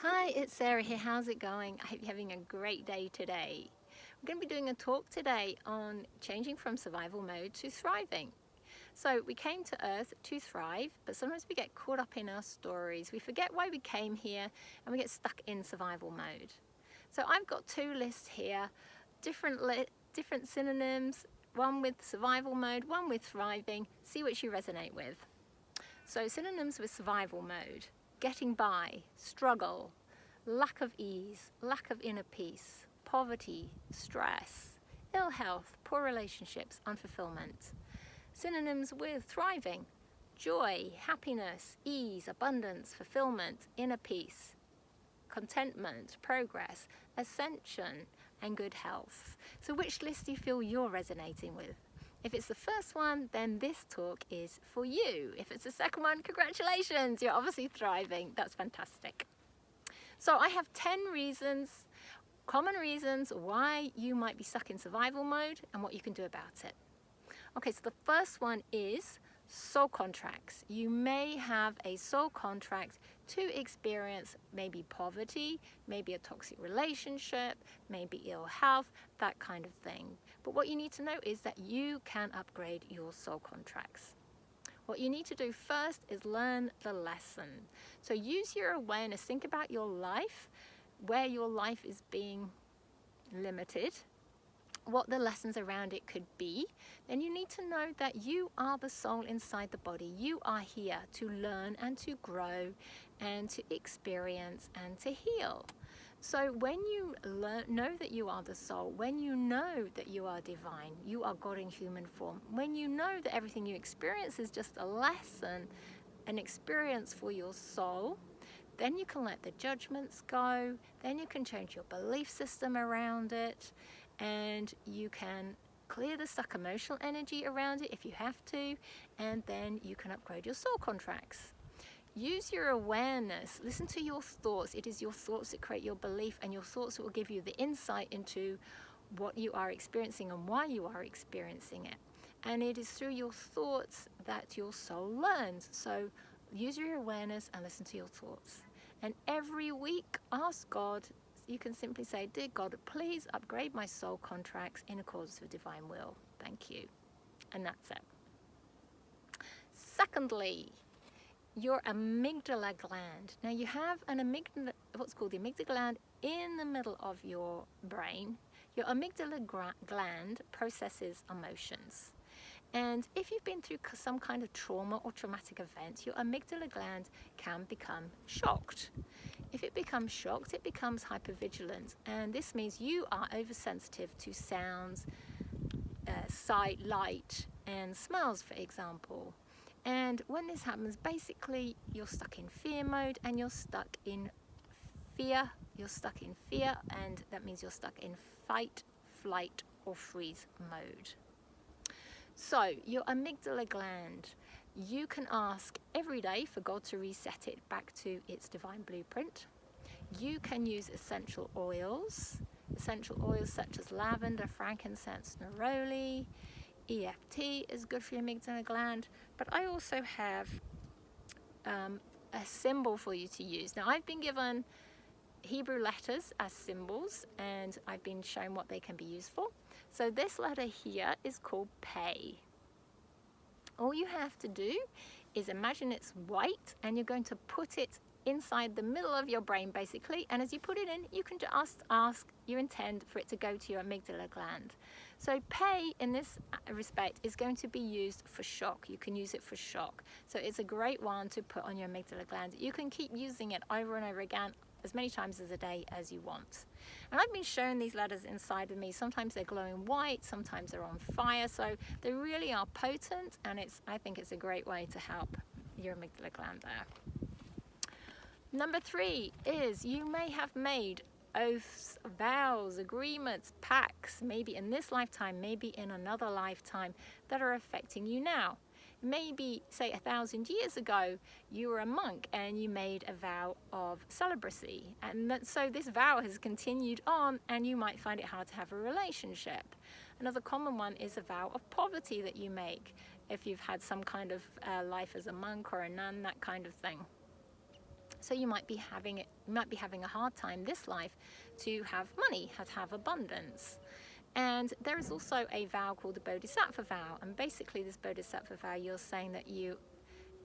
Hi, it's Sarah here. How's it going? I hope you're having a great day today. We're going to be doing a talk today on changing from survival mode to thriving. So we came to Earth to thrive, but sometimes we get caught up in our stories. We forget why we came here and we get stuck in survival mode. So I've got two lists here, different synonyms, one with survival mode, one with thriving. See which you resonate with. So synonyms with survival mode: getting by, struggle, lack of ease, lack of inner peace, poverty, stress, ill health, poor relationships, unfulfillment. Synonyms with thriving: joy, happiness, ease, abundance, fulfillment, inner peace, contentment, progress, ascension, and good health. So which list do you feel you're resonating with? If it's the first one, then this talk is for you. If it's the second one, congratulations, you're obviously thriving. That's fantastic. So I have 10 reasons, common reasons why you might be stuck in survival mode and what you can do about it. Okay, so the first one is soul contracts. You may have a soul contract to experience maybe poverty, maybe a toxic relationship, maybe ill health, that kind of thing. But what you need to know is that you can upgrade your soul contracts. What you need to do first is learn the lesson. So use your awareness, think about your life, where your life is being limited, what the lessons around it could be. Then you need to know that you are the soul inside the body. You are here to learn and to grow and to experience and to heal. So when you know that you are the soul, when you know that you are divine, you are God in human form, when you know that everything you experience is just a lesson, an experience for your soul, then you can let the judgments go, then you can change your belief system around it, and you can clear the stuck emotional energy around it if you have to, and then you can upgrade your soul contracts. Use your awareness, listen to your thoughts. It is your thoughts that create your belief, and your thoughts that will give you the insight into what you are experiencing and why you are experiencing it. And it is through your thoughts that your soul learns. So use your awareness and listen to your thoughts. And every week, ask God. You can simply say, "Dear God, please upgrade my soul contracts in accordance with divine will. Thank you." And that's it. Secondly, your amygdala gland. Now you have an amygdala, what's called the amygdala gland, in the middle of your brain. Your amygdala gland processes emotions. And if you've been through some kind of trauma or traumatic event, your amygdala gland can become shocked. If it becomes shocked, it becomes hypervigilant. And this means you are oversensitive to sounds, sight, light, and smells, for example. And when this happens, basically you're stuck in fear mode, and you're stuck in fear. You're stuck in fear, and that means you're stuck in fight, flight, or freeze mode. So your amygdala gland, you can ask every day for God to reset it back to its divine blueprint. You can use essential oils such as lavender, frankincense, neroli. EFT is good for your amygdala gland, but I also have a symbol for you to use. Now I've been given Hebrew letters as symbols, and I've been shown what they can be used for. So this letter here is called Pei. All you have to do is imagine it's white, and you're going to put it inside the middle of your brain basically, and as you put it in, you can just ask, you intend for it to go to your amygdala gland. So Pei in this respect is going to be used for shock. You can use it for shock. So it's a great one to put on your amygdala gland. You can keep using it over and over again, as many times as a day as you want. And I've been shown these letters inside of me. Sometimes they're glowing white, sometimes they're on fire. So they really are potent, and I think it's a great way to help your amygdala gland there. Number 3 is you may have made oaths, vows, agreements, pacts, maybe in this lifetime, maybe in another lifetime, that are affecting you now. Maybe, say, 1,000 years ago, you were a monk and you made a vow of celibacy. And so this vow has continued on, and you might find it hard to have a relationship. Another common one is a vow of poverty that you make if you've had some kind of life as a monk or a nun, that kind of thing. So you might be having a hard time this life to have money, to have abundance. And there is also a vow called the Bodhisattva vow. And basically this Bodhisattva vow, you're saying that you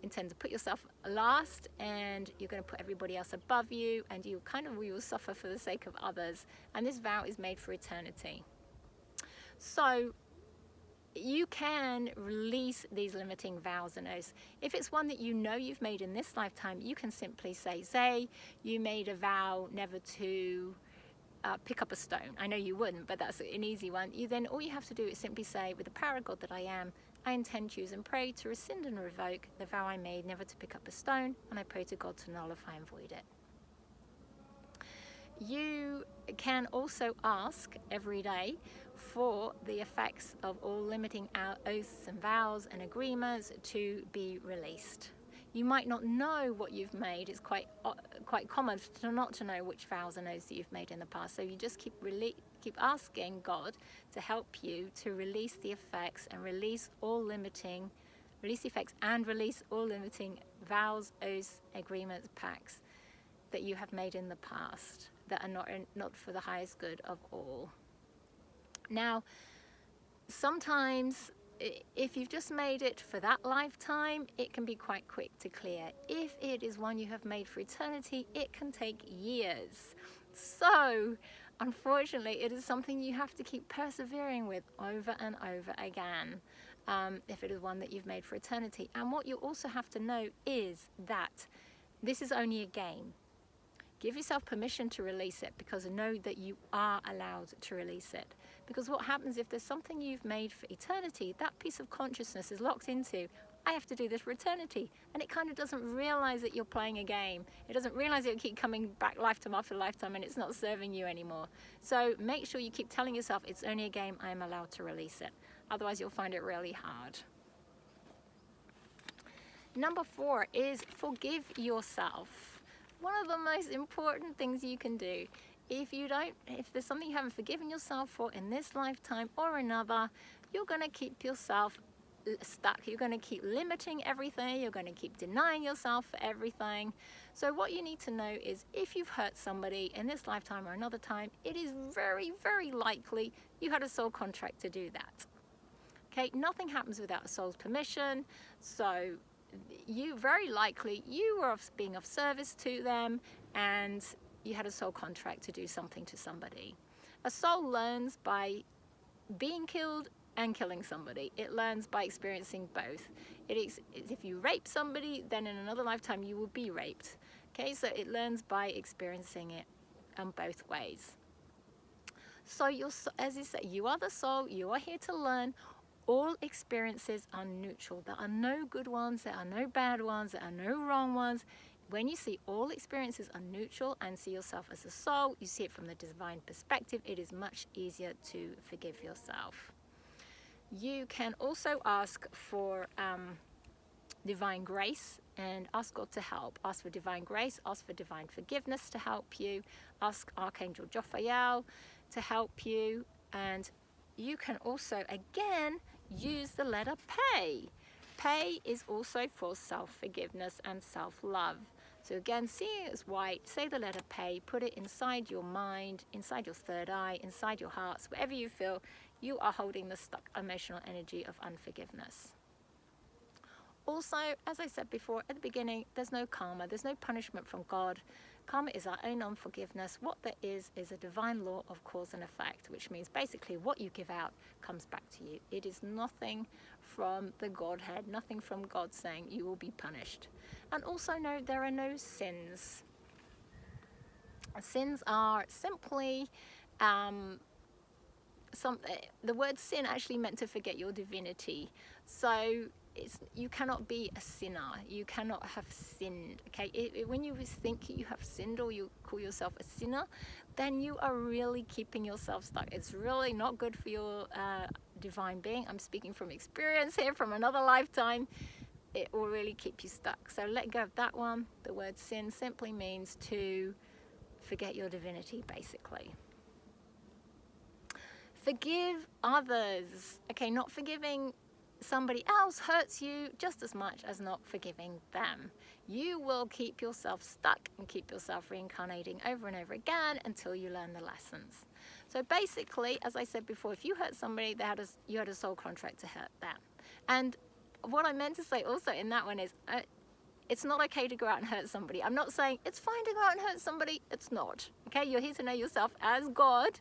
intend to put yourself last and you're going to put everybody else above you, and you will suffer for the sake of others. And this vow is made for eternity. So you can release these limiting vows and oaths. If it's one that you know you've made in this lifetime, you can simply say you made a vow never to pick up a stone. I know you wouldn't, but that's an easy one. All you have to do is simply say, with the power of God that I am, I intend, choose and pray to rescind and revoke the vow I made never to pick up a stone, and I pray to God to nullify and void it. You can also ask every day for the effects of all limiting oaths and vows and agreements to be released. You might not know what you've made. It's quite common not to know which vows and oaths that you've made in the past. So you just keep asking God to help you to release the effects and release all limiting vows, oaths, agreements, pacts that you have made in the past that are not for the highest good of all. Now, sometimes if you've just made it for that lifetime, it can be quite quick to clear. If it is one you have made for eternity, it can take years. So, unfortunately, it is something you have to keep persevering with over and over again, if it is one that you've made for eternity. And what you also have to know is that this is only a game. Give yourself permission to release it, because know that you are allowed to release it. Because what happens if there's something you've made for eternity, that piece of consciousness is locked into, I have to do this for eternity. And it kind of doesn't realize that you're playing a game. It doesn't realize it will keep coming back lifetime after lifetime, and it's not serving you anymore. So make sure you keep telling yourself, it's only a game, I am allowed to release it. Otherwise you'll find it really hard. Number 4 is forgive yourself. One of the most important things you can do, if there's something you haven't forgiven yourself for in this lifetime or another, you're going to keep yourself stuck. You're going to keep limiting everything. You're going to keep denying yourself for everything. So what you need to know is, if you've hurt somebody in this lifetime or another time, it is very, very likely you had a soul contract to do that. Okay, nothing happens without a soul's permission. So you very likely you were being of service to them, and you had a soul contract to do something to somebody. A soul learns by being killed and killing somebody. It learns by experiencing both. If you rape somebody, then in another lifetime you will be raped. Okay, so it learns by experiencing it both ways. So as you say, you are the soul. You are here to learn. All experiences are neutral. There are no good ones, there are no bad ones, there are no wrong ones. When you see all experiences are neutral and see yourself as a soul, you see it from the divine perspective, it is much easier to forgive yourself. You can also ask for divine grace and ask God to help. Ask for divine grace, ask for divine forgiveness to help you, ask Archangel Jophiel to help you, and you can also, again, use the letter Pei. Pei is also for self-forgiveness and self-love. So again, seeing it as white, say the letter Pei, put it inside your mind, inside your third eye, inside your hearts, wherever you feel you are holding the stuck emotional energy of unforgiveness. Also, as I said before at the beginning, there's no karma, there's no punishment from God. Karma is our own unforgiveness. What there is a divine law of cause and effect, which means basically what you give out comes back to you. It is nothing from the Godhead, nothing from God saying you will be punished. And also know there are no sins. Sins are simply the word sin actually meant to forget your divinity. So you cannot be a sinner. You cannot have sinned. Okay, when you think you have sinned or you call yourself a sinner, then you are really keeping yourself stuck. It's really not good for your divine being. I'm speaking from experience here, from another lifetime. It will really keep you stuck. So let go of that one. The word sin simply means to forget your divinity, basically. Forgive others. Okay, not forgiving somebody else hurts you just as much as not forgiving them. You will keep yourself stuck and keep yourself reincarnating over and over again until you learn the lessons. So basically, as I said before, if you hurt somebody, you had a soul contract to hurt them. And what I meant to say also in that one is, it's not okay to go out and hurt somebody. I'm not saying it's fine to go out and hurt somebody. It's not. Okay, you're here to know yourself as God,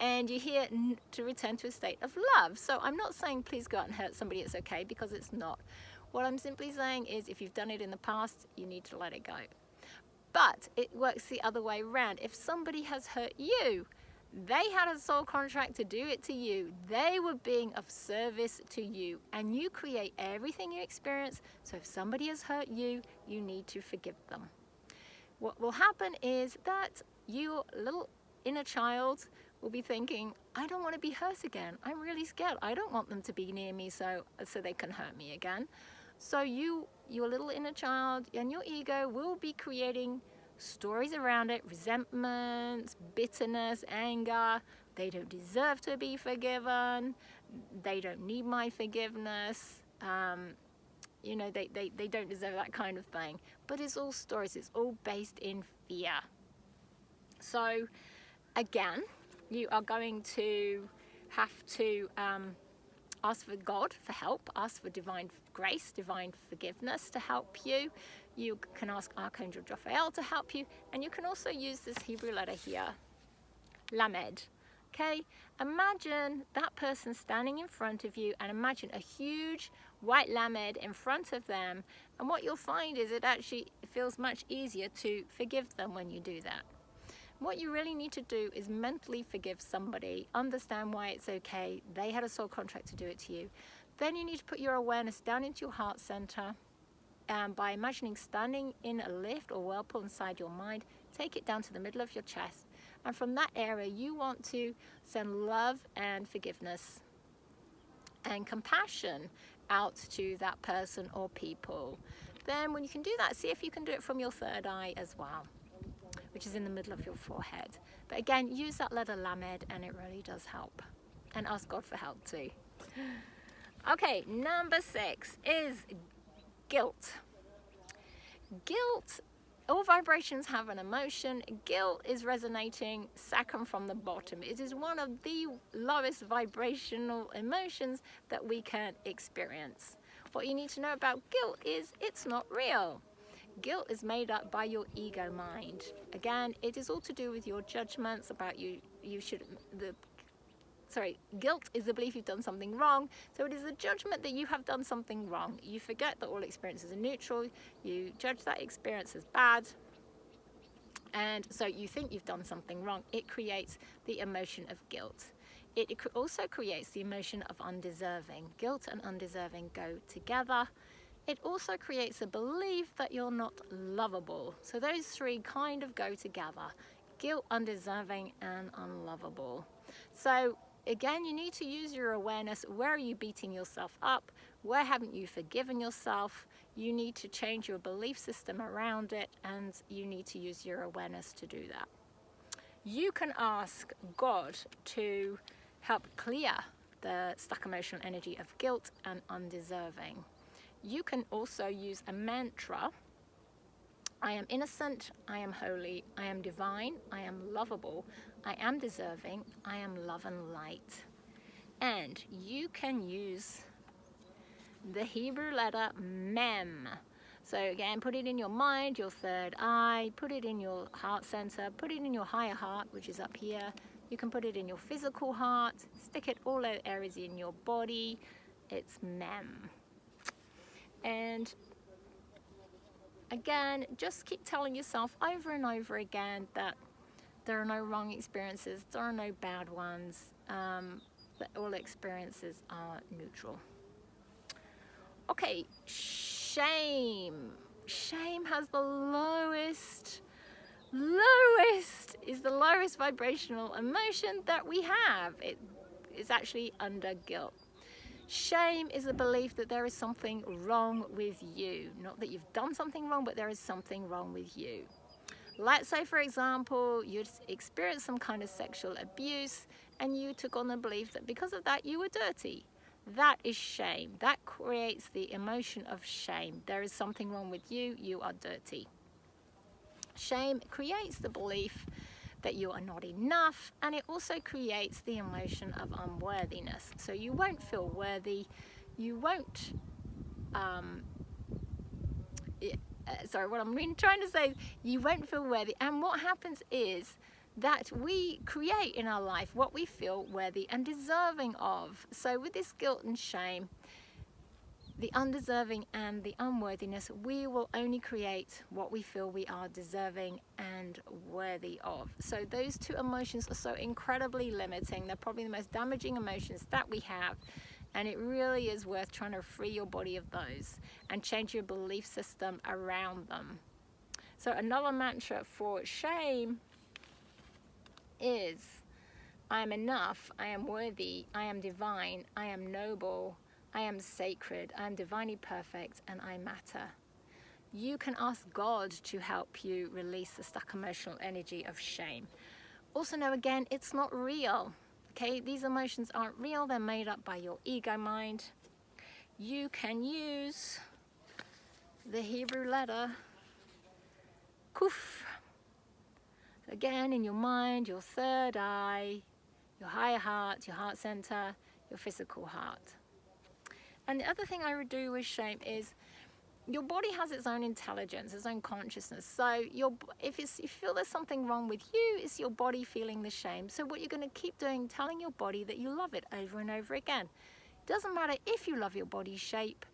and you're here to return to a state of love. So I'm not saying please go out and hurt somebody. It's okay, because it's not. What I'm simply saying is, if you've done it in the past, you need to let it go. But it works the other way around. If somebody has hurt you, they had a soul contract to do it to you. They were being of service to you, and you create everything you experience. So if somebody has hurt you, you need to forgive them. What will happen is that your little inner child will be thinking, I don't want to be hurt again. I'm really scared. I don't want them to be near me so they can hurt me again. So your little inner child and your ego will be creating stories around it, resentment, bitterness, anger. They don't deserve to be forgiven. They don't need my forgiveness. You know, they don't deserve that kind of thing. But it's all stories. It's all based in fear. So again, you are going to have to ask for God for help, ask for divine grace, divine forgiveness to help you. You can ask Archangel Raphael to help you, and you can also use this Hebrew letter here, Lamed. Okay, imagine that person standing in front of you, and imagine a huge white Lamed in front of them, and what you'll find is it actually feels much easier to forgive them when you do that. What you really need to do is mentally forgive somebody, understand why it's okay, they had a soul contract to do it to you. Then you need to put your awareness down into your heart center, and by imagining standing in a lift or whirlpool inside your mind, take it down to the middle of your chest, and from that area you want to send love and forgiveness and compassion out to that person or people. Then when you can do that, see if you can do it from your third eye as well, which is in the middle of your forehead. But again, use that letter Lamed, and it really does help. And ask God for help too. Okay, number 6 is guilt. Guilt, all vibrations have an emotion. Guilt is resonating second from the bottom. It is one of the lowest vibrational emotions that we can experience. What you need to know about guilt is it's not real. Guilt is made up by your ego mind. Again, it is all to do with your judgments about guilt is the belief you've done something wrong. So it is the judgment that you have done something wrong. You forget that all experiences are neutral. You judge that experience as bad. And so you think you've done something wrong. It creates the emotion of guilt. It also creates the emotion of undeserving. Guilt and undeserving go together. It also creates a belief that you're not lovable. So those three kind of go together. Guilt, undeserving, and unlovable. So again, you need to use your awareness. Where are you beating yourself up? Where haven't you forgiven yourself? You need to change your belief system around it, and you need to use your awareness to do that. You can ask God to help clear the stuck emotional energy of guilt and undeserving. You can also use a mantra. I am innocent, I am holy, I am divine, I am lovable, I am deserving, I am love and light. And you can use the Hebrew letter Mem. So again, put it in your mind, your third eye, put it in your heart center, put it in your higher heart, which is up here. You can put it in your physical heart, stick it all over areas in your body. It's Mem. And again, just keep telling yourself over and over again that there are no wrong experiences, there are no bad ones, that all experiences are neutral. Okay, shame. Shame has the lowest vibrational emotion that we have. It is actually under guilt. Shame is the belief that there is something wrong with you. Not that you've done something wrong, but there is something wrong with you. Let's say, for example, you experienced some kind of sexual abuse, and you took on the belief that because of that you were dirty. that is shame. That creates the emotion of shame. There is something wrong with you. You are dirty. Shame creates the belief that you are not enough, and it also creates the emotion of unworthiness. So you won't feel worthy. You won't sorry, what I'm really trying to say is you won't feel worthy. And what happens is that we create in our life what we feel worthy and deserving of. So with this guilt and shame, the undeserving and the unworthiness, we will only create what we feel we are deserving and worthy of. So those two emotions are so incredibly limiting. They're probably the most damaging emotions that we have. And it really is worth trying to free your body of those and change your belief system around them. So another mantra for shame is, I am enough, I am worthy, I am divine, I am noble, I am sacred, I am divinely perfect, and I matter. You can ask God to help you release the stuck emotional energy of shame. Also know, again, it's not real. Okay, these emotions aren't real. They're made up by your ego mind. You can use the Hebrew letter Kuf. Again, in your mind, your third eye, your higher heart, your heart center, your physical heart. And the other thing I would do with shame is your body has its own intelligence, its own consciousness. So if you feel there's something wrong with you, it's your body feeling the shame. So what you're going to keep doing, telling your body that you love it over and over again. It doesn't matter if you love your body shape.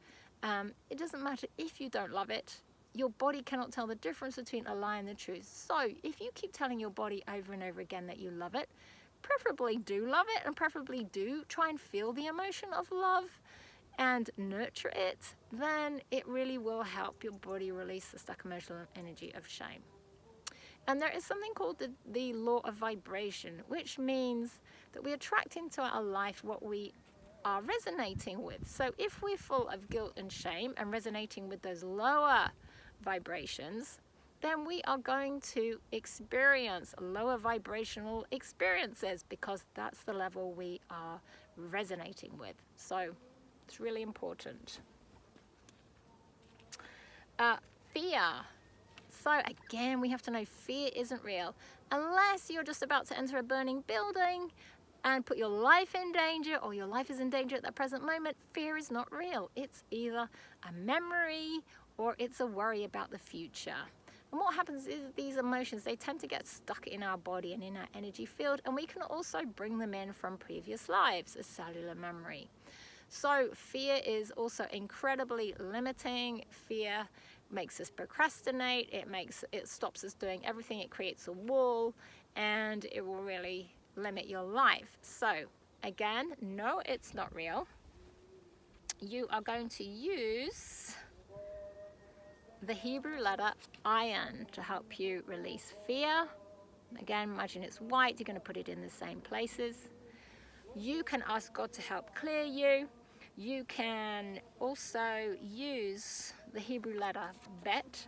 It doesn't matter if you don't love it. Your body cannot tell the difference between a lie and the truth. So if you keep telling your body over and over again that you love it, preferably do love it, and preferably do try and feel the emotion of love and nurture it, then it really will help your body release the stuck emotional energy of shame. And there is something called the law of vibration, which means that we attract into our life what we are resonating with. So if we're full of guilt and shame and resonating with those lower vibrations, then we are going to experience lower vibrational experiences, because that's the level we are resonating with. So it's really important. Fear. So again, we have to know fear isn't real. Unless you're just about to enter a burning building and put your life in danger, or your life is in danger at that present moment, fear is not real. It's either a memory or it's a worry about the future. And what happens is these emotions, they tend to get stuck in our body and in our energy field, and we can also bring them in from previous lives as cellular memory. So fear is also incredibly limiting. Fear makes us procrastinate. It stops us doing everything. It creates a wall, and it will really limit your life. So again, no, it's not real. You are going to use the Hebrew letter Ayin to help you release fear. Again, imagine it's white. You're going to put it in the same places. You can ask God to help clear you. You can also use the Hebrew letter Bet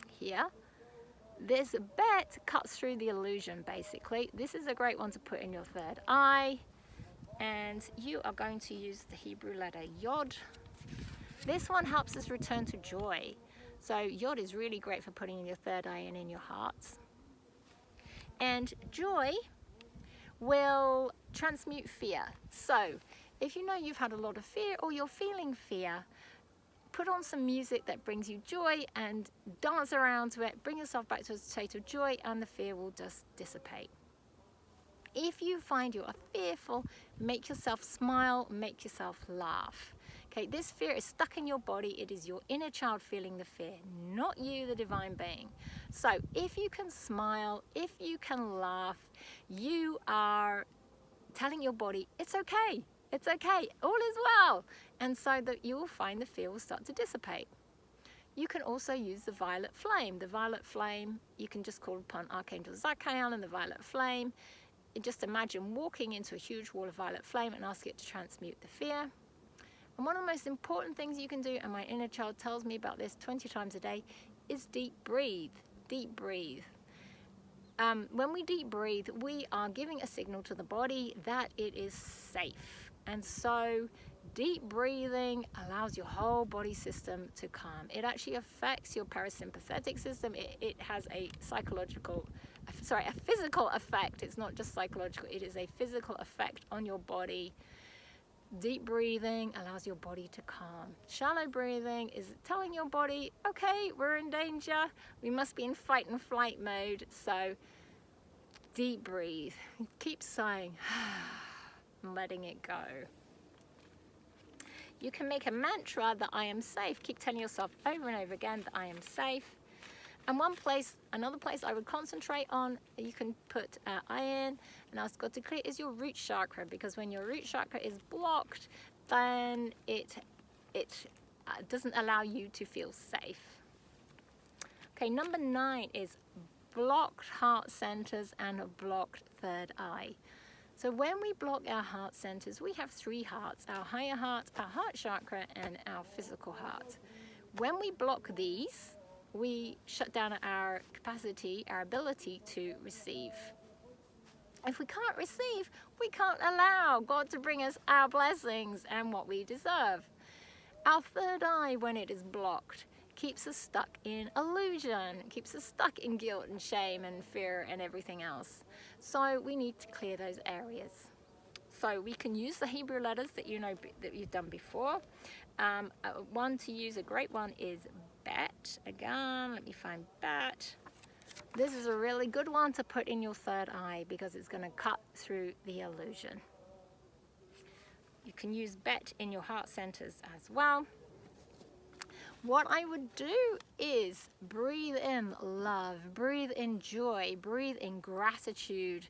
here. This Bet cuts through the illusion, basically. This is a great one to put in your third eye. And you are going to use the Hebrew letter Yod. This one helps us return to joy. So Yod is really great for putting in your third eye and in your hearts. And joy will transmute fear. So if you know you've had a lot of fear, or you're feeling fear, put on some music that brings you joy and dance around to it. Bring yourself back to a state of joy, and the fear will just dissipate. If you find you are fearful, make yourself smile, make yourself laugh. Okay, this fear is stuck in your body. It is your inner child feeling the fear, not you, the divine being. So if you can smile, if you can laugh, you are telling your body, it's okay, all is well. And so that you will find the fear will start to dissipate. You can also use the violet flame. The violet flame, you can just call upon Archangel Zachiel and the violet flame. Just imagine walking into a huge wall of violet flame and ask it to transmute the fear. And one of the most important things you can do, and my inner child tells me about this 20 times a day, is deep breathe. Deep breathe. When we deep breathe, we are giving a signal to the body that it is safe. And so deep breathing allows your whole body system to calm. It actually affects your parasympathetic system. It has a physical effect. It's not just psychological, it is a physical effect on your body. Deep breathing allows your body to calm. Shallow breathing is telling your body, okay, we're in danger. We must be in fight and flight mode. So deep breathe. Keep sighing and letting it go. You can make a mantra that I am safe. Keep telling yourself over and over again that I am safe. And another place I would concentrate on, you can put I in and ask God to clear, is your root chakra, because when your root chakra is blocked, then it doesn't allow you to feel safe. Okay, number 9 is blocked heart centers and a blocked third eye. So when we block our heart centers, we have 3 hearts: our higher heart, our heart chakra, and our physical heart. When we block these, we shut down our capacity, our ability to receive. If we can't receive, we can't allow God to bring us our blessings and what we deserve. Our third eye, when it is blocked, keeps us stuck in illusion, keeps us stuck in guilt and shame and fear and everything else. So we need to clear those areas. So we can use the Hebrew letters that you know that you've done before. One to use, a great one, is Bet. Again, let me find Bet. This is a really good one to put in your third eye because it's going to cut through the illusion. You can use Bet in your heart centers as well. What I would do is breathe in love, breathe in joy, breathe in gratitude,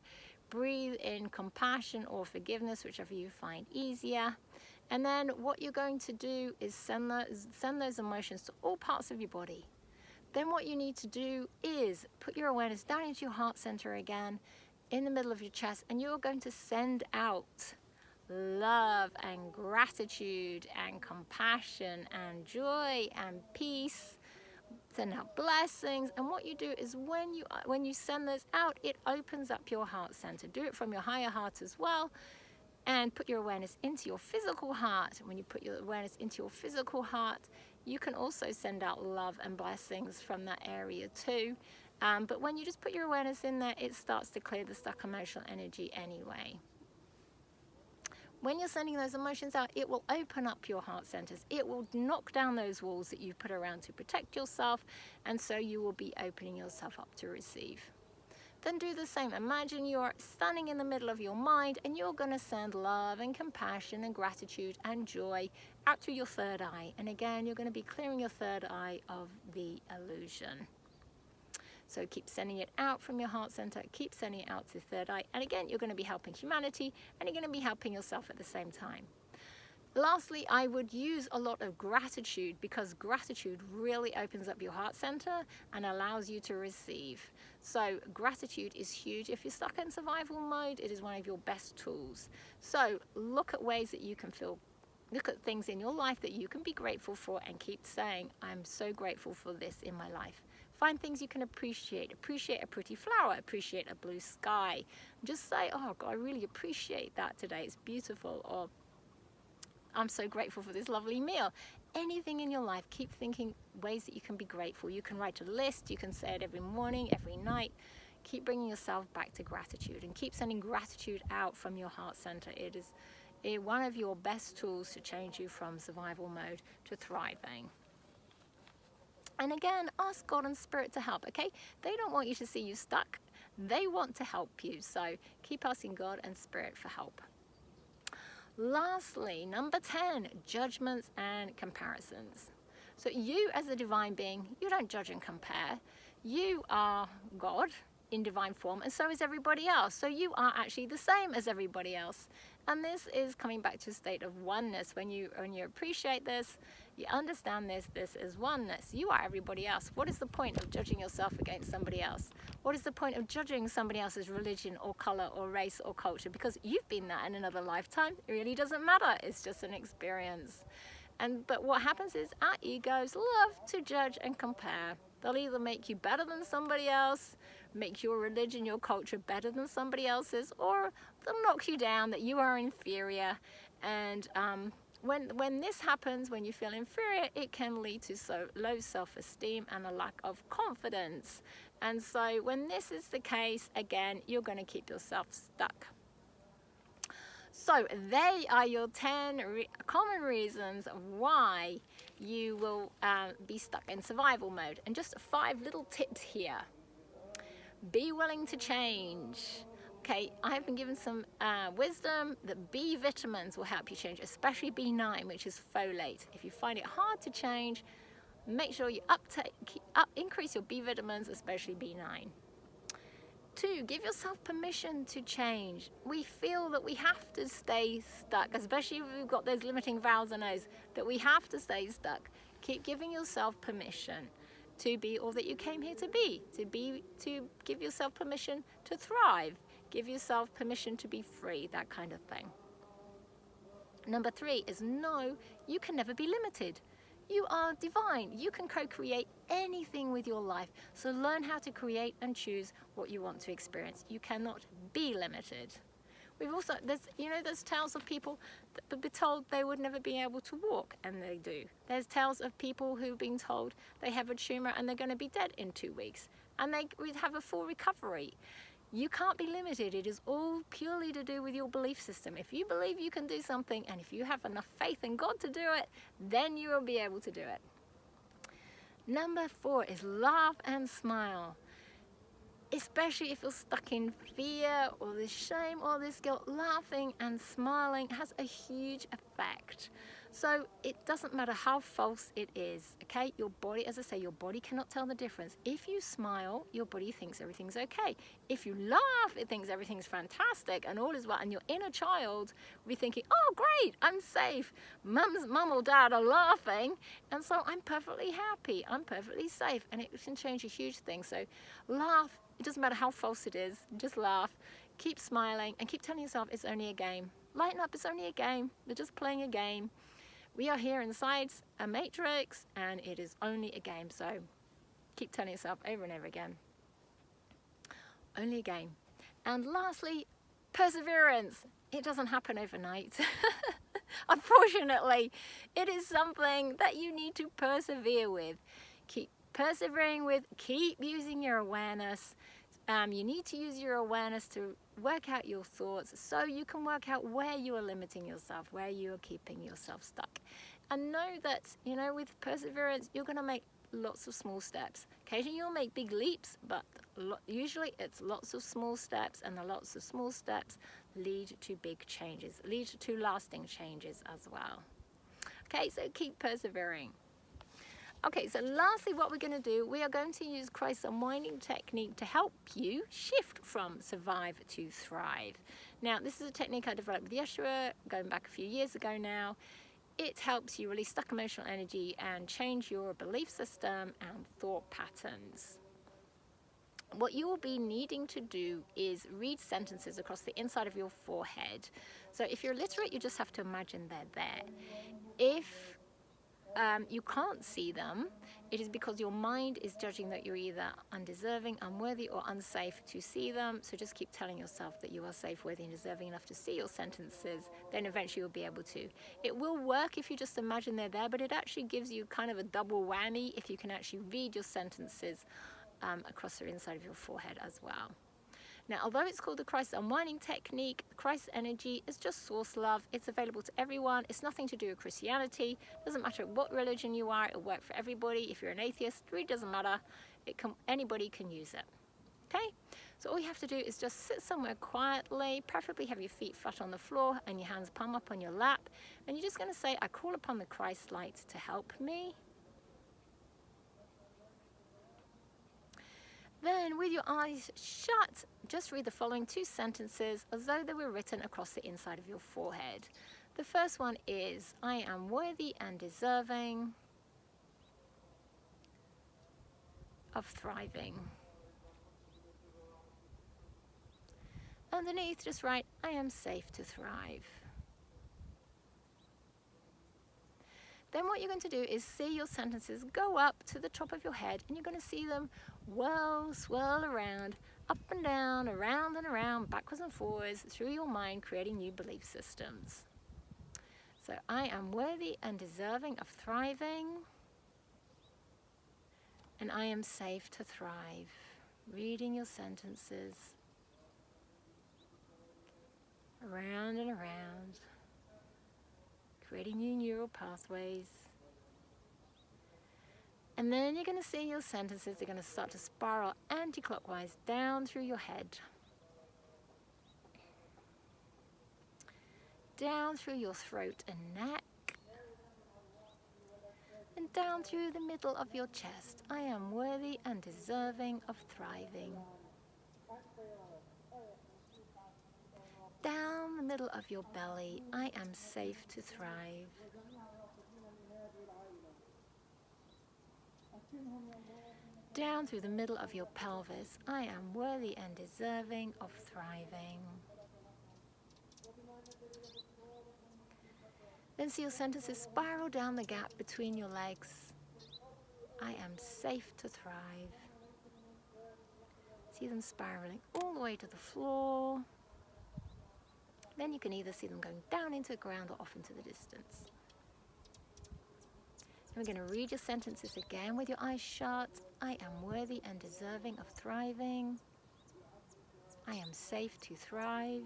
breathe in compassion or forgiveness, whichever you find easier. And then what you're going to do is send those emotions to all parts of your body. Then what you need to do is put your awareness down into your heart center again, in the middle of your chest, and you're going to send out love and gratitude and compassion and joy and peace. Send out blessings. And what you do is when you send those out, it opens up your heart center. Do it from your higher heart as well. And put your awareness into your physical heart. When you put your awareness into your physical heart, you can also send out love and blessings from that area too. But when you just put your awareness in there, it starts to clear the stuck emotional energy anyway. When you're sending those emotions out, it will open up your heart centers. It will knock down those walls that you put around to protect yourself, and so you will be opening yourself up to receive. Then do the same. Imagine you're standing in the middle of your mind and you're going to send love and compassion and gratitude and joy out through your third eye. And again, you're going to be clearing your third eye of the illusion. So keep sending it out from your heart center, keep sending it out to the third eye. And again, you're going to be helping humanity and you're going to be helping yourself at the same time. Lastly, I would use a lot of gratitude, because gratitude really opens up your heart center and allows you to receive. So gratitude is huge. If you're stuck in survival mode, it is one of your best tools. So look at ways that you can look at things in your life that you can be grateful for and keep saying, I'm so grateful for this in my life. Find things you can appreciate. Appreciate a pretty flower, appreciate a blue sky. Just say, oh God, I really appreciate that today. It's beautiful. Or I'm so grateful for this lovely meal. Anything in your life, keep thinking ways that you can be grateful. You can write a list, you can say it every morning, every night. Keep bringing yourself back to gratitude and keep sending gratitude out from your heart center. It is one of your best tools to change you from survival mode to thriving. And again, ask God and Spirit to help, okay? They don't want you to see you stuck. They want to help you. So keep asking God and Spirit for help. Lastly, number 10, judgments and comparisons. So you as a divine being, you don't judge and compare. You are God in divine form, and so is everybody else. So you are actually the same as everybody else. And this is coming back to a state of oneness. When you appreciate this, you understand this is oneness. You are everybody else. What is the point of judging yourself against somebody else? What is the point of judging somebody else's religion or color or race or culture? Because you've been that in another lifetime. It really doesn't matter. It's just an experience. But what happens is our egos love to judge and compare. They'll either make you better than somebody else, make your religion, your culture better than somebody else's, or they'll knock you down that you are inferior And when this happens, when you feel inferior, it can lead to low self-esteem and a lack of confidence. And so when this is the case, again, you're going to keep yourself stuck. So they are your 10 common reasons why you will be stuck in survival mode. And just 5 little tips here. Be willing to change. Okay, I have been given some wisdom that B vitamins will help you change, especially B9, which is folate. If you find it hard to change, make sure you increase your B vitamins, especially B9. 2, give yourself permission to change. We feel that we have to stay stuck, especially if we've got those limiting vowels and O's, that we have to stay stuck. Keep giving yourself permission to be all that you came here to be, to give yourself permission to thrive, give yourself permission to be free, that kind of thing. Number 3 is no, you can never be limited. You are divine. You can co-create anything with your life. So learn how to create and choose what you want to experience. You cannot be limited. We've also, there's tales of people that have been told they would never be able to walk, and they do. There's tales of people who've been told they have a tumor and they're going to be dead in 2 weeks, and they would have a full recovery. You can't be limited. It is all purely to do with your belief system. If you believe you can do something, and if you have enough faith in God to do it, then you will be able to do it. Number 4 is laugh and smile. Especially if you're stuck in fear or this shame or this guilt, laughing and smiling has a huge effect. So it doesn't matter how false it is, okay? Your body, as I say, your body cannot tell the difference. If you smile, your body thinks everything's okay. If you laugh, it thinks everything's fantastic and all is well. And your inner child will be thinking, oh, great, I'm safe. Mum or dad are laughing, and so I'm perfectly happy. I'm perfectly safe, and it can change a huge thing. So laugh. It doesn't matter how false it is. Just laugh. Keep smiling and keep telling yourself it's only a game. Lighten up, it's only a game. We're just playing a game. We are here inside a matrix, and it is only a game. So keep telling yourself over and over again. Only a game. And lastly, perseverance. It doesn't happen overnight. Unfortunately, it is something that you need to persevere with. Keep persevering with, keep using your awareness. You need to use your awareness to work out your thoughts so you can work out where you are limiting yourself, where you are keeping yourself stuck. And know that, with perseverance, you're going to make lots of small steps. Occasionally you'll make big leaps, but usually it's lots of small steps, and the lots of small steps lead to big changes, lead to lasting changes as well. Okay, so keep persevering. Okay, so lastly, what we're going to do, we are going to use Christ's unwinding technique to help you shift from survive to thrive. Now, this is a technique I developed with Yeshua going back a few years ago now. It helps you release stuck emotional energy and change your belief system and thought patterns. What you will be needing to do is read sentences across the inside of your forehead. So if you're illiterate, you just have to imagine they're there. If you can't see them, it is because your mind is judging that you're either undeserving, unworthy, or unsafe to see them. So just keep telling yourself that you are safe, worthy, and deserving enough to see your sentences. Then eventually you'll be able to. It will work if you just imagine they're there, but it actually gives you kind of a double whammy if you can actually read your sentences across the inside of your forehead as well. Now, although it's called the Christ Unwinding Technique, Christ energy is just source love. It's available to everyone. It's nothing to do with Christianity. It doesn't matter what religion you are. It'll work for everybody. If you're an atheist, it really doesn't matter. Anybody can use it. Okay? So all you have to do is just sit somewhere quietly, preferably have your feet flat on the floor and your hands palm up on your lap. And you're just going to say, I call upon the Christ light to help me. Then, with your eyes shut, just read the following 2 sentences as though they were written across the inside of your forehead. The first one is, I am worthy and deserving of thriving. Underneath, just write, I am safe to thrive. Then what you're going to do is see your sentences go up to the top of your head, and you're going to see them swirl around, up and down, around and around, backwards and forwards through your mind, creating new belief systems. So I am worthy and deserving of thriving, and I am safe to thrive. Reading your sentences around and around, creating new neural pathways. And then you're going to see your sentences are going to start to spiral anti-clockwise down through your head, down through your throat and neck, and down through the middle of your chest. I am worthy and deserving of thriving. Down the middle of your belly, I am safe to thrive. Down through the middle of your pelvis, I am worthy and deserving of thriving. Then see your sentences spiral down the gap between your legs. I am safe to thrive. See them spiraling all the way to the floor. Then you can either see them going down into the ground or off into the distance. And we're going to read your sentences again with your eyes shut. I am worthy and deserving of thriving. I am safe to thrive.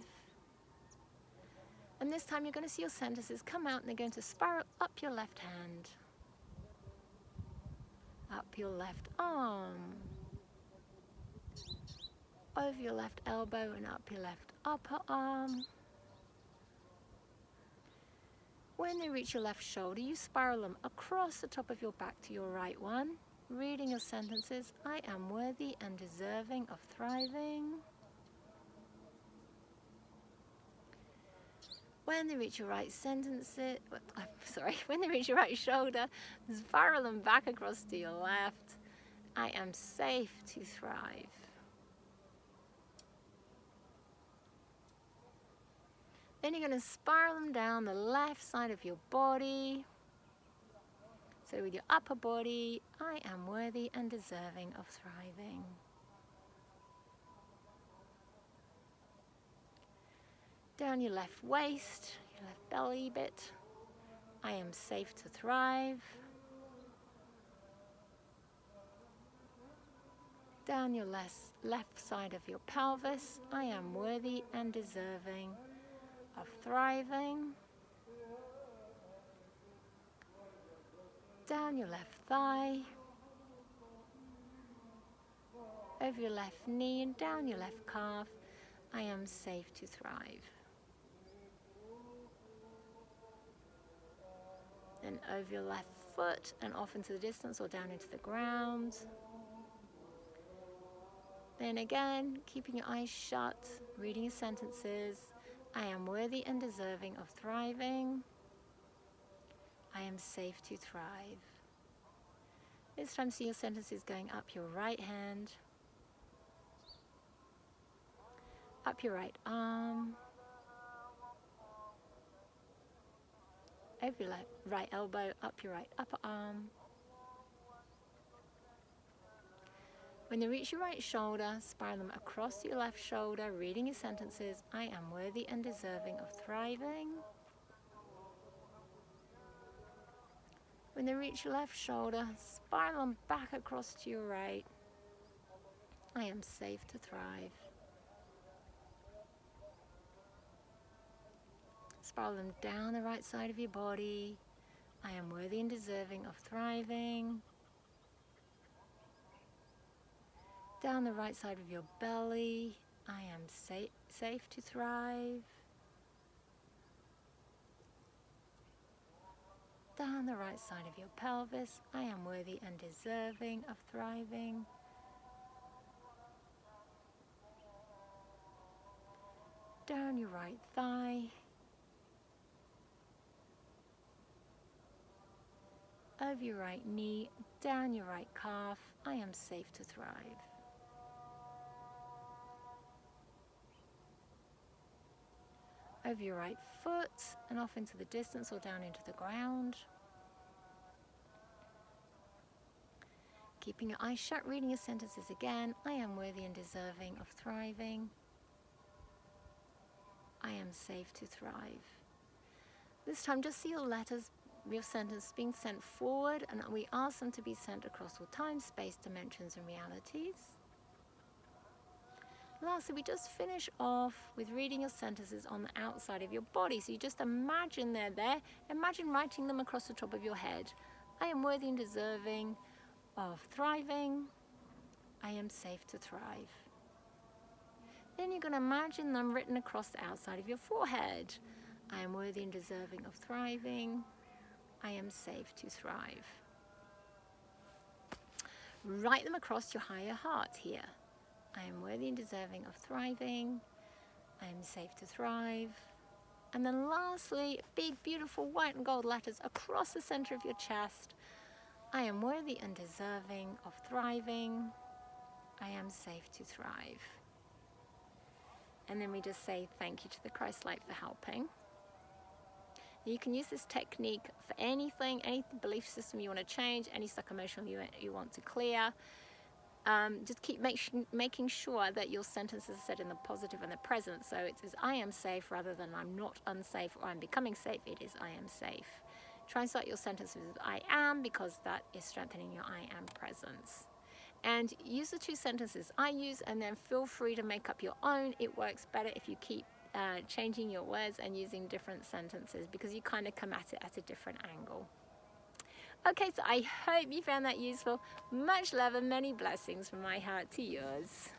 And this time you're going to see your sentences come out and they're going to spiral up your left hand, up your left arm, over your left elbow and up your left upper arm. When they reach your left shoulder, you spiral them across the top of your back to your right one. Reading your sentences, I am worthy and deserving of thriving. When they reach your right when they reach your right shoulder, spiral them back across to your left. I am safe to thrive. Then you're going to spiral them down the left side of your body. So with your upper body, I am worthy and deserving of thriving. Down your left waist, your left belly bit, I am safe to thrive. Down your left side of your pelvis, I am worthy and deserving of thriving. Down your left thigh, over your left knee and down your left calf, I am safe to thrive. Then over your left foot and off into the distance or down into the ground. Then again, keeping your eyes shut, reading your sentences. I am worthy and deserving of thriving. I am safe to thrive. This time see your sentences going up your right hand, up your right arm, over your right elbow, up your right upper arm. When they reach your right shoulder, spiral them across your left shoulder, reading your sentences. I am worthy and deserving of thriving. When they reach your left shoulder, spiral them back across to your right. I am safe to thrive. Spiral them down the right side of your body. I am worthy and deserving of thriving. Down the right side of your belly. I am safe to thrive. Down the right side of your pelvis. I am worthy and deserving of thriving. Down your right thigh. Over your right knee, down your right calf, I am safe to thrive. Over your right foot and off into the distance or down into the ground. Keeping your eyes shut, reading your sentences again. I am worthy and deserving of thriving. I am safe to thrive. This time just see your letters, your sentence being sent forward, and we ask them to be sent across all time, space, dimensions, and realities. Lastly, we just finish off with reading your sentences on the outside of your body. So you just imagine they're there. Imagine writing them across the top of your head. I am worthy and deserving of thriving. I am safe to thrive. Then you're going to imagine them written across the outside of your forehead. I am worthy and deserving of thriving. I am safe to thrive. Write them across your higher heart here. I am worthy and deserving of thriving. I am safe to thrive. And then lastly, big, beautiful white and gold letters across the center of your chest. I am worthy and deserving of thriving. I am safe to thrive. And then we just say thank you to the Christ light for helping. You can use this technique for anything, any belief system you want to change, any stuck emotion you want to clear. Just keep making sure that your sentences are said in the positive and the present. So it is I am safe rather than I'm not unsafe or I'm becoming safe. It is I am safe. Try and start your sentences with I am, because that is strengthening your I am presence. And use the two sentences I use, and then feel free to make up your own. It works better if you keep changing your words and using different sentences, because you kind of come at it at a different angle. Okay, so I hope you found that useful. Much love and many blessings from my heart to yours.